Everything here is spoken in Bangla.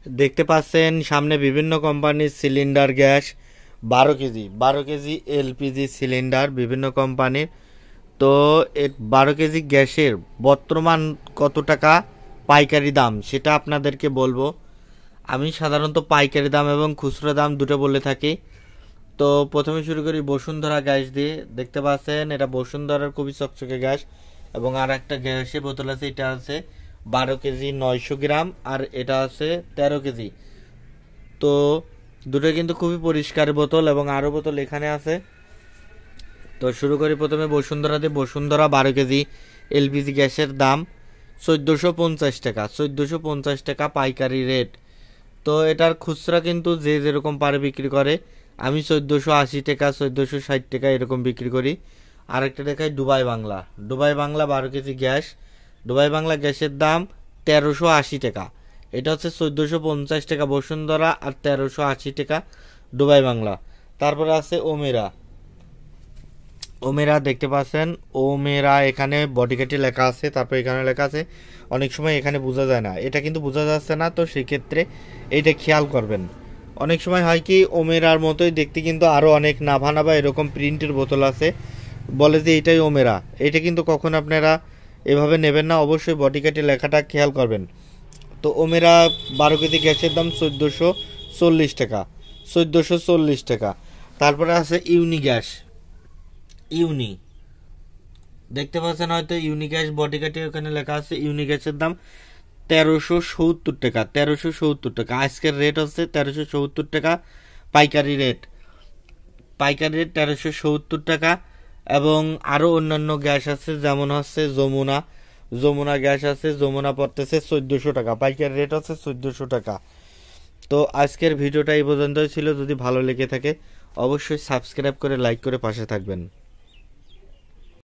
দেখতে পাচ্ছেন সামনে বিভিন্ন কোম্পানির cylinder gas 12 KG LPG cylinder বিভিন্ন কোম্পানির। তো 12 কেজি গ্যাসের বর্তমান কত টাকা পাইকারি দাম সেটা আপনাদেরকে বলবো। আমি সাধারণত পাইকারি দাম এবং খুচরো দাম দুটো বলে থাকি। তো প্রথমে শুরু করি বসুন্ধরা গ্যাস দিয়ে। দেখতে পাচ্ছেন এটা বসুন্ধরার খুবই চকচকে গ্যাস, এবং আর একটা গ্যাসের বোতল আছে, এটা আছে 12 কেজি 900 গ্রাম, আর এটা আছে 13 কেজি। তো দুটো কিন্তু খুবই পরিষ্কার বোতল, এবং আরও বোতল এখানে আছে। তো শুরু করি প্রথমে বসুন্ধরা দিয়ে। বসুন্ধরা 12 কেজি এলপিজি গ্যাসের দাম 1450 টাকা, 1450 টাকা পাইকারি রেট। তো এটার খুচরা কিন্তু যে যেরকম পারে বিক্রি করে। আমি 1480 টাকা, 1460 টাকা এরকম বিক্রি করি। আরেকটা দেখাই ডুবাই বাংলা। ডুবাই বাংলা 12 কেজি গ্যাস। ডুবাই বাংলা গ্যাসের দাম 1380 টাকা। এটা হচ্ছে 1450 টাকা বসুন্ধরা, আর 1380 টাকা ডুবাই বাংলা। তারপরে আছে ওমেরা। ওমেরা দেখতে পাচ্ছেন, ওমেরা এখানে বডিকেটে লেখা আছে, তারপর এখানে লেখা আছে। অনেক সময় এখানে বোঝা যায় না, এটা কিন্তু বোঝা যাচ্ছে না, তো সেক্ষেত্রে এইটা খেয়াল করবেন। অনেক সময় হয় কি ওমেরার মতোই দেখতে কিন্তু আরও অনেক নাভা নাভা এরকম প্রিন্টের বোতল আছে, বলে যে এটাই ওমেরা। এটা কিন্তু কখন আপনারা এভাবে নেবেন না, অবশ্যই বডিকেটে লেখাটা খেয়াল করবেন। তো ওমেরা 12 কেজি গ্যাসের দাম 1440 টাকা, 1440 টাকা। তারপরে আছে ইউনি গ্যাস। ইউনি দেখতে পাচ্ছেন হয়তো, ইউনি গ্যাস বডিকাটে ওখানে লেখা আছে। ইউনি গ্যাসের দাম 1370 টাকা, 1370 টাকা। আজকের রেট হচ্ছে 1370 টাকা পাইকারি রেট। পাইকারি রেট 1370 টাকা। এবং আরও অন্যান্য গ্যাস আছে, যেমন হচ্ছে যমুনা। যমুনা গ্যাস আছে, যমুনা পড়তেছে 1400 টাকা, পাইকারি রেট হচ্ছে 1400 টাকা। তো আজকের ভিডিওটা এই পর্যন্তই ছিল। যদি ভালো লেগে থাকে অবশ্যই সাবস্ক্রাইব করে লাইক করে পাশে থাকবেন।